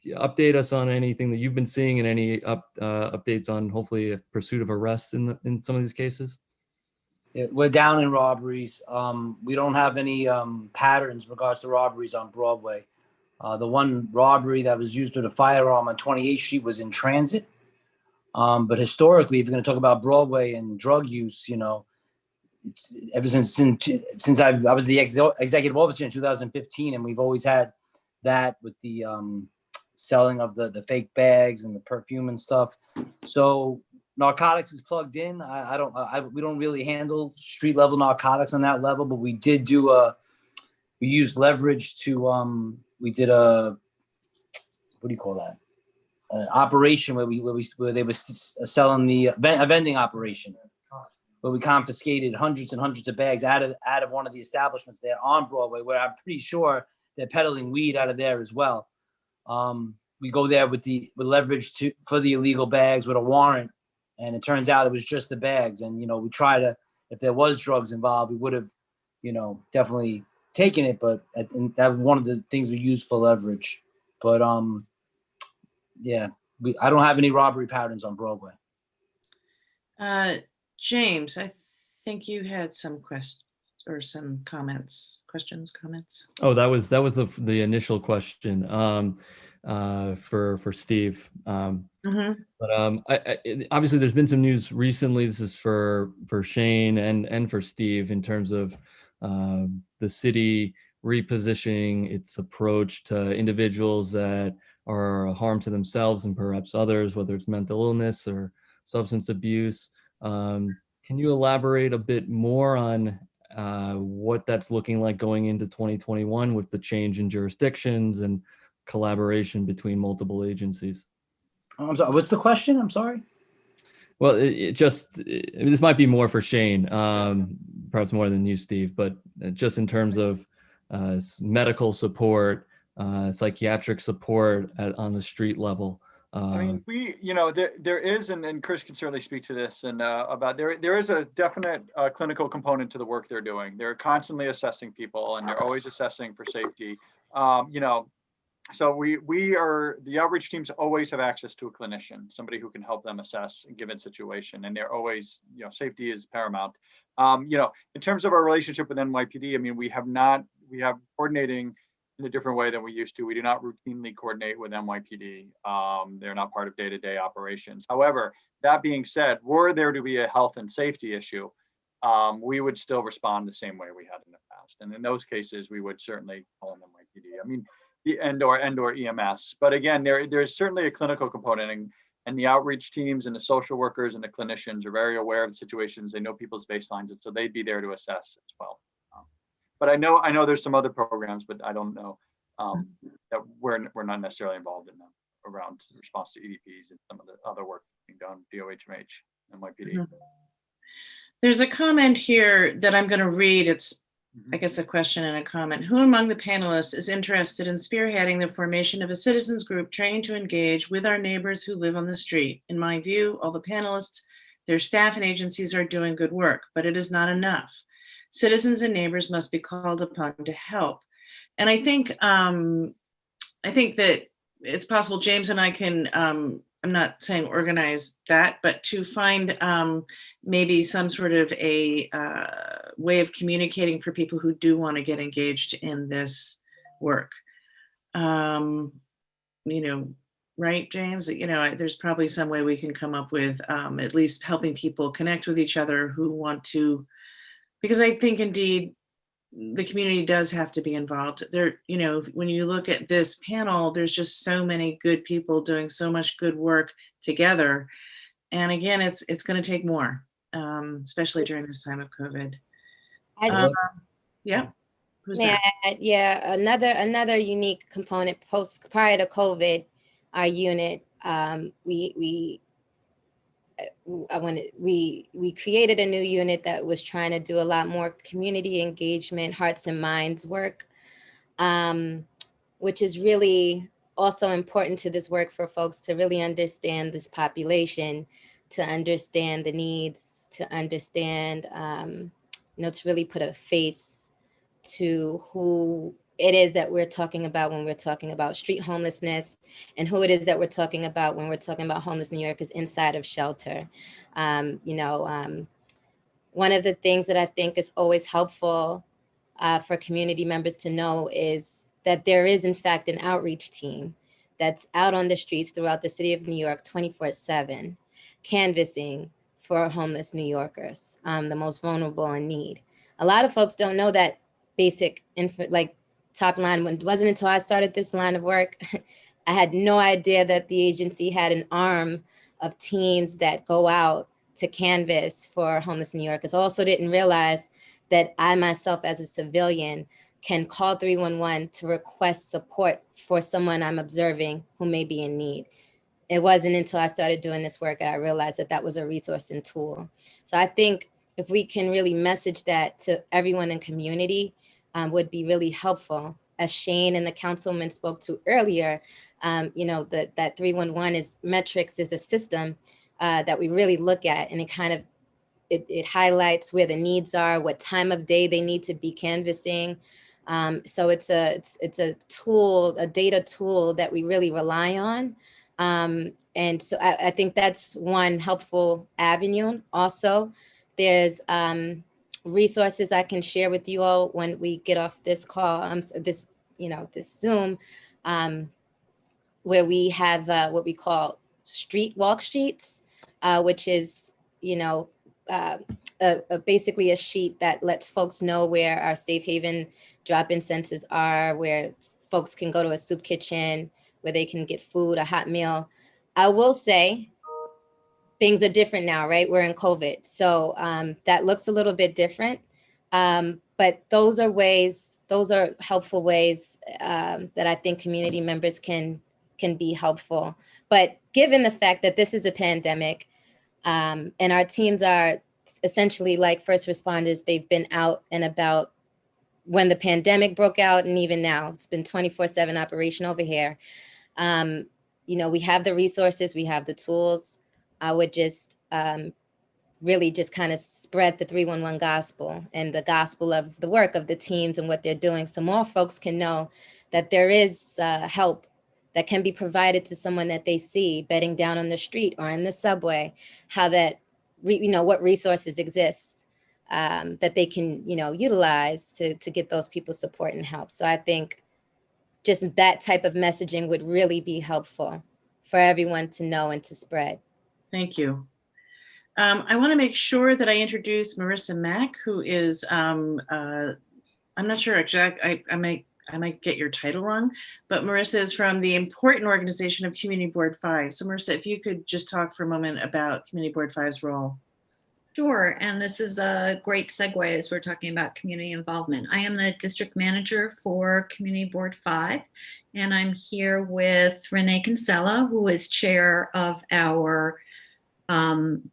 update us on anything that you've been seeing and any updates on hopefully a pursuit of arrests in some of these cases? Yeah, we're down in robberies. We don't have any patterns in regards to robberies on Broadway. The one robbery that was used with a firearm on 28th Street was in transit. But historically, if you're going to talk about Broadway and drug use, you know, it's ever since I was the executive officer in 2015, and we've always had that with the selling of the fake bags and the perfume and stuff. So narcotics is plugged in. We don't really handle street level narcotics on that level, but we did do we used leverage to we did a, what do you call that? An operation where they were selling a vending operation, where we confiscated hundreds and hundreds of bags out of one of the establishments there on Broadway, where I'm pretty sure they're peddling weed out of there as well. We go there with leverage for the illegal bags with a warrant, and it turns out it was just the bags. And you know, we try to, if there was drugs involved, we would have, you know, definitely taken it. But that one of the things we used for leverage. But yeah, I don't have any robbery patterns on Broadway. James, I think you had some questions. Oh, that was the initial question for Steve. But obviously there's been some news recently. This is for Shane and for Steve in terms of the city repositioning its approach to individuals that are a harm to themselves and perhaps others, whether it's mental illness or substance abuse. Can you elaborate a bit more on what that's looking like going into 2021 with the change in jurisdictions and collaboration between multiple agencies? I'm sorry, what's the question? I'm sorry. Well, this might be more for Shane, perhaps more than you, Steve, but just in terms of medical support, psychiatric support on the street level. I mean, there is, and Chris can certainly speak to this, and about there is a definite clinical component to the work they're doing. They're constantly assessing people, and they're always assessing for safety. So the outreach teams always have access to a clinician, somebody who can help them assess a given situation, and they're always, safety is paramount. In terms of our relationship with NYPD, I mean, we have coordinating in a different way than we used to. We do not routinely coordinate with NYPD. They're not part of day-to-day operations. However, that being said, were there to be a health and safety issue, we would still respond the same way we had in the past. And in those cases, we would certainly call in NYPD. I mean, the and/or EMS. But again, there's certainly a clinical component, and the outreach teams and the social workers and the clinicians are very aware of the situations. They know people's baselines, and so they'd be there to assess as well. But I know there's some other programs, but I don't know that we're not necessarily involved in them around response to EDPs and some of the other work being done, DOHMH and NYPD. Mhm. There's a comment here that I'm going to read. It's, I guess, a question and a comment. Who among the panelists is interested in spearheading the formation of a citizens group trained to engage with our neighbors who live on the street? In my view, all the panelists, their staff and agencies are doing good work, but it is not enough. Citizens and neighbors must be called upon to help. And I think that it's possible James and I can, I'm not saying organize that, but to find maybe some sort of a way of communicating for people who do want to get engaged in this work. You know, right, James? You know, there's probably some way we can come up with at least helping people connect with each other who want to, because I think indeed the community does have to be involved. There, you know, when you look at this panel, there's just so many good people doing so much good work together. And again, it's going to take more, especially during this time of COVID. I just, Yeah. Who's may that? I add, yeah, another unique component prior to COVID, our unit, we created a new unit that was trying to do a lot more community engagement, hearts and minds work, which is really also important to this work for folks to really understand this population, to understand the needs, to understand, you know, to really put a face to who it is that we're talking about when we're talking about street homelessness, and who it is that we're talking about when we're talking about homeless New Yorkers inside of shelter. You know, one of the things that I think is always helpful for community members to know is that there is in fact an outreach team that's out on the streets throughout the city of New York 24/7, canvassing for homeless New Yorkers, the most vulnerable in need. A lot of folks don't know that basic info, like top line. It wasn't until I started this line of work, I had no idea that the agency had an arm of teams that go out to canvas for homeless New Yorkers. I also didn't realize that I myself as a civilian can call 311 to request support for someone I'm observing who may be in need. It wasn't until I started doing this work that I realized that that was a resource and tool. So I think if we can really message that to everyone in community, would be really helpful. As Shane and the councilman spoke to earlier, you know, that 311 is metrics is a system that we really look at, and it kind of, it highlights where the needs are, what time of day they need to be canvassing. So it's a tool, a data tool that we really rely on. And so I think that's one helpful avenue. Also, there's resources I can share with you all when we get off this call, this Zoom, where we have what we call street walk streets, which is, you know, basically a sheet that lets folks know where our safe haven drop-in centers are, where folks can go to a soup kitchen, where they can get food, a hot meal. I will say, things are different now, right? We're in COVID. So that looks a little bit different. But those are ways, those are helpful ways that I think community members can be helpful. But given the fact that this is a pandemic and our teams are essentially like first responders, they've been out and about when the pandemic broke out, and even now, it's been 24/7 operation over here. You know, we have the resources, we have the tools. I would just really just kind of spread the 311 gospel and the gospel of the work of the teams and what they're doing, so more folks can know that there is help that can be provided to someone that they see bedding down on the street or in the subway, how that, you know, what resources exist that they can, you know, utilize to get those people support and help. So I think just that type of messaging would really be helpful for everyone to know and to spread. Thank you. I want to make sure that I introduce Marissa Mack, who is, I'm not sure exactly, I might get your title wrong, but Marissa is from the important organization of Community Board 5. So Marissa, if you could just talk for a moment about Community Board 5's role. Sure, and this is a great segue as we're talking about community involvement. I am the district manager for Community Board 5, and I'm here with Renee Kinsella, who is chair of our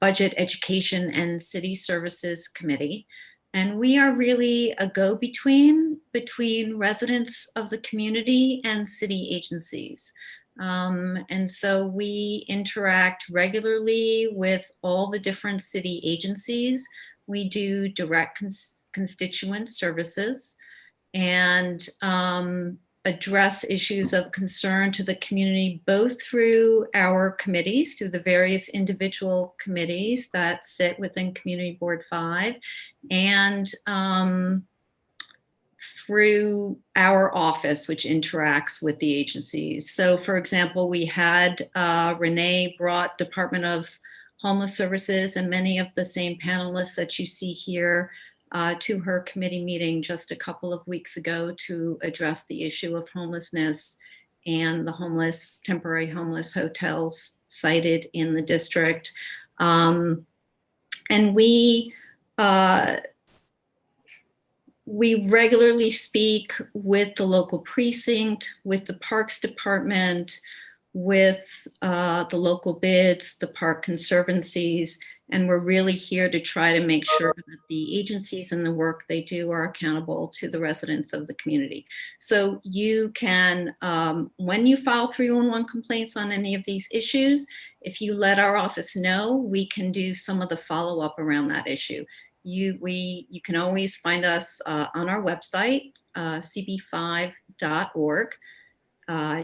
Budget, Education, and City Services Committee. And we are really a go-between between residents of the community and city agencies. And so we interact regularly with all the different city agencies. We do direct constituent services and address issues of concern to the community, both through our committees, through the various individual committees that sit within Community Board 5, and through our office, which interacts with the agencies. So for example, we had Renee brought Department of Homeless Services and many of the same panelists that you see here to her committee meeting just a couple of weeks ago to address the issue of homelessness and the temporary homeless hotels cited in the district. And we regularly speak with the local precinct, with the Parks Department, with the local bids, the park conservancies, and we're really here to try to make sure that the agencies and the work they do are accountable to the residents of the community. So you can, when you file 311 complaints on any of these issues, if you let our office know, we can do some of the follow-up around that issue. You can always find us on our website, cb5.org.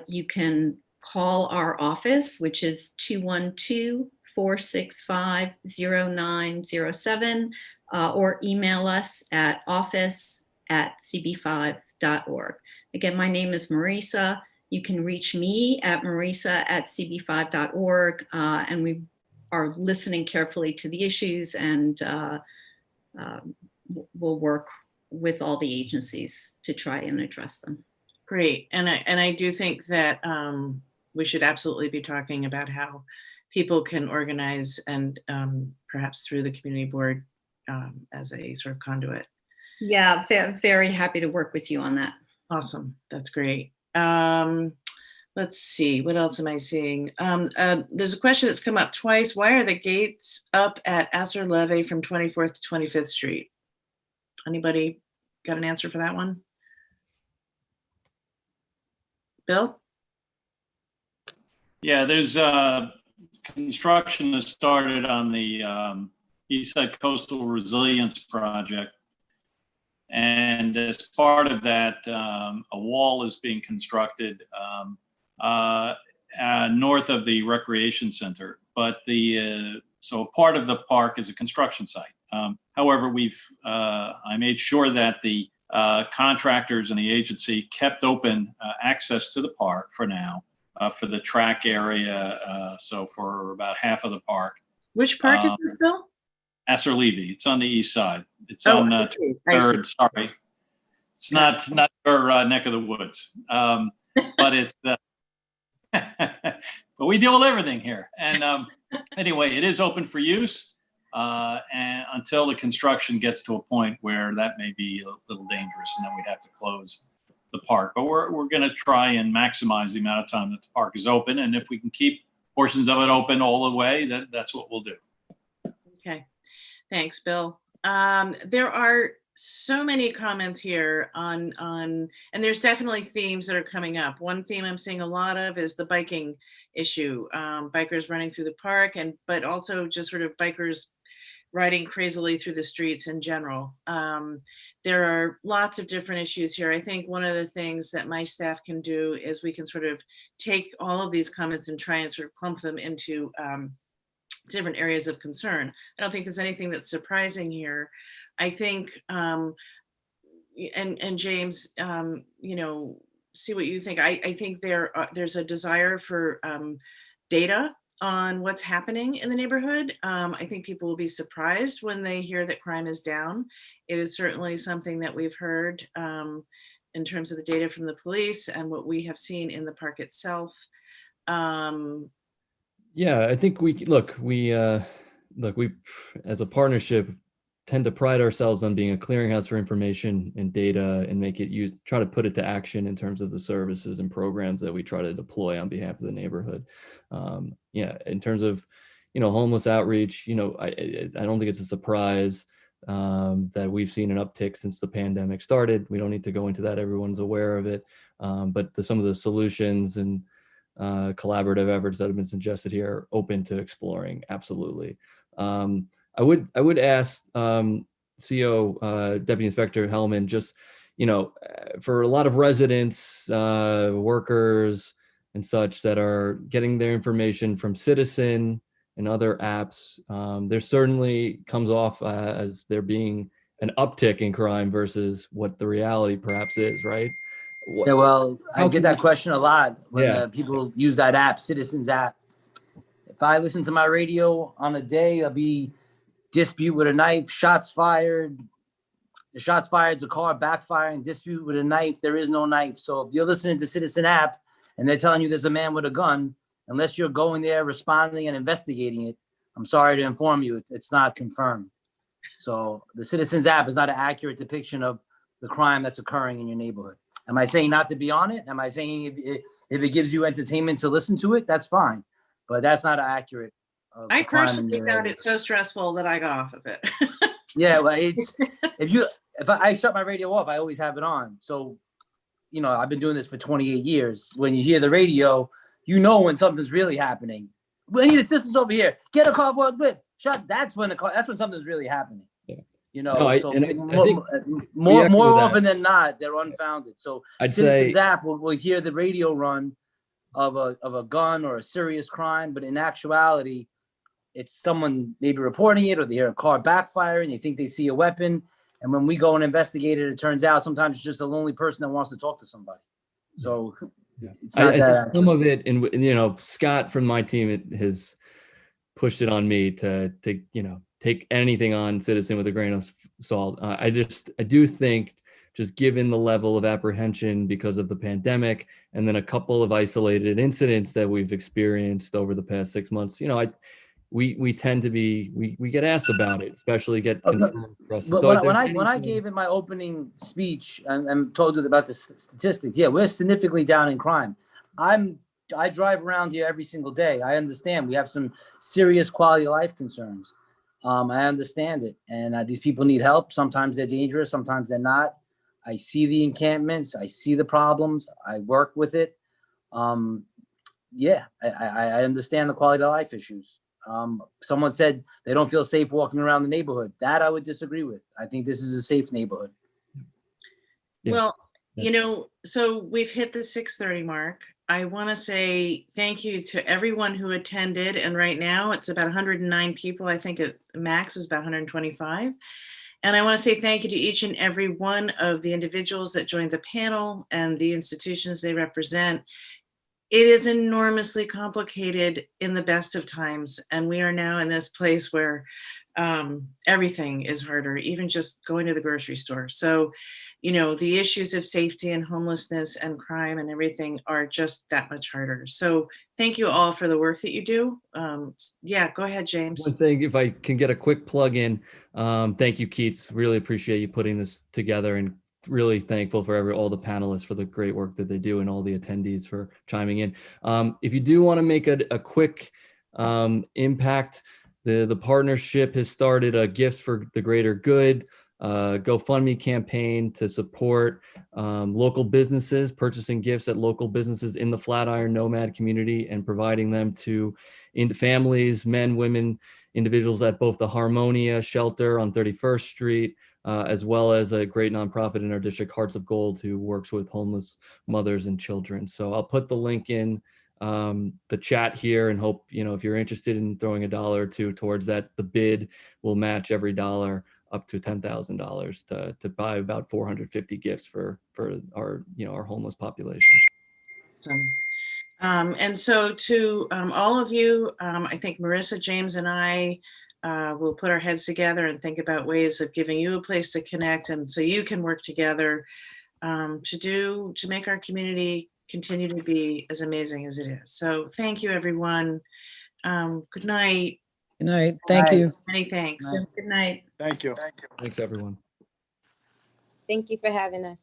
You can call our office, which is 212-465-0907, or email us at office@cb5.org. Again, my name is Marisa. You can reach me at marisa@cb5.org, and we are listening carefully to the issues, and we'll work with all the agencies to try and address them. Great, and I do think that we should absolutely be talking about how people can organize and perhaps through the community board as a sort of conduit. Yeah, very happy to work with you on that. Awesome, that's great. Let's see, what else am I seeing? There's a question that's come up twice. Why are the gates up at Asser Levy from 24th to 25th Street? Anybody got an answer for that one? Bill? Yeah, there's construction that started on the East Side Coastal Resilience Project. And as part of that, a wall is being constructed north of the recreation center. But so part of the park is a construction site. However, I made sure that the contractors and the agency kept open access to the park for now. For the track area, so for about half of the park. Which park is this, Bill? Asser Levy. It's on the east side. It's on 3rd. Sorry, it's not your neck of the woods, but it's. But we deal with everything here, and anyway, it is open for use, and until the construction gets to a point where that may be a little dangerous, and then we'd have to close the park. But we're going to try and maximize the amount of time that the park is open, and if we can keep portions of it open all the way, that's what we'll do. Okay, thanks, Bill. There are so many comments here on and there's definitely themes that are coming up. One theme I'm seeing a lot of is the biking issue, bikers running through the park, but also just sort of bikers riding crazily through the streets in general. There are lots of different issues here. I think one of the things that my staff can do is we can sort of take all of these comments and try and sort of clump them into different areas of concern. I don't think there's anything that's surprising here. I think, and James, you know, see what you think. I think there's a desire for data on what's happening in the neighborhood. I think people will be surprised when they hear that crime is down. It is certainly something that we've heard in terms of the data from the police and what we have seen in the park itself. Yeah, I think we as a partnership tend to pride ourselves on being a clearinghouse for information and data and try to put it to action in terms of the services and programs that we try to deploy on behalf of the neighborhood. In terms of, homeless outreach, I don't think it's a surprise that we've seen an uptick since the pandemic started. We don't need to go into that. Everyone's aware of it. But some of the solutions and collaborative efforts that have been suggested here are open to exploring. Absolutely. I would ask CO Deputy Inspector Hellman, just, for a lot of residents, workers and such that are getting their information from Citizen and other apps, there certainly comes off as there being an uptick in crime versus what the reality perhaps is, right? Yeah, well, I How get can that we- question a lot when Yeah. people use that app, Citizens app. If I listen to my radio on a day, I'll be dispute with a knife, shots fired. The shots fired, a car backfiring, dispute with a knife. There is no knife. So if you're listening to Citizen app and they're telling you there's a man with a gun, unless you're going there, responding and investigating it, I'm sorry to inform you, it's not confirmed. So the Citizens app is not an accurate depiction of the crime that's occurring in your neighborhood. Am I saying not to be on it? Am I saying if it gives you entertainment to listen to it, that's fine. But that's not accurate. I personally found it so stressful that I got off of it. Yeah, well, if I shut my radio off, I always have it on. So, I've been doing this for 28 years. When you hear the radio, when something's really happening. We need assistance over here. Get a car for a whip. That's when something's really happening. Yeah. I think we echo more that. often than not, they're unfounded. So I'd Citizens say- app will hear the radio run of a gun or a serious crime, but in actuality, it's someone maybe reporting it, or they hear a car backfiring, they think they see a weapon. And when we go and investigate it, it turns out sometimes it's just a lonely person that wants to talk to somebody. So it's not I that. think some of it, and Scott from my team has pushed it on me to take anything on Citizen with a grain of salt. I do think, just given the level of apprehension because of the pandemic, and then a couple of isolated incidents that we've experienced over the past 6 months, we tend to be, we get asked about it, especially get confirmed for us. But So when there's I gave it my opening speech and told you about the statistics, yeah, we're significantly down in crime. I drive around here every single day. I understand we have some serious quality of life concerns. I understand it, and these people need help. Sometimes they're dangerous, sometimes they're not. I see the encampments, I see the problems, I work with it. Yeah, I understand the quality of life issues. Someone said they don't feel safe walking around the neighborhood. That I would disagree with. I think this is a safe neighborhood. Yeah. Well, so we've hit the 6:30 mark. I want to say thank you to everyone who attended. And right now it's about 109 people. I think at max is about 125. And I want to say thank you to each and every one of the individuals that joined the panel and the institutions they represent. It is enormously complicated in the best of times. And we are now in this place where everything is harder, even just going to the grocery store. So, the issues of safety and homelessness and crime and everything are just that much harder. So thank you all for the work that you do. Yeah, go ahead, James. One thing, if I can get a quick plug in, thank you, Keats. Really appreciate you putting this together, and really thankful for all the panelists for the great work that they do, and all the attendees for chiming in. If you do want to make a quick impact, the partnership has started a Gifts for the Greater Good GoFundMe campaign to support local businesses, purchasing gifts at local businesses in the Flatiron Nomad community and providing them to families, men, women, individuals at both the Harmonia Shelter on 31st Street, as well as a great nonprofit in our district, Hearts of Gold, who works with homeless mothers and children. So I'll put the link in the chat here, and hope, if you're interested in throwing $1 or $2 towards that, the bid will match every dollar up to $10,000 to buy about 450 gifts for our our homeless population. Awesome. And so to all of you, I think Marissa, James, and I will put our heads together and think about ways of giving you a place to connect, and so you can work together to make our community continue to be as amazing as it is. So thank you, everyone. Good night. Good night. Thank you. Many thanks. Good night. Thank you. Thanks, everyone. Thank you for having us.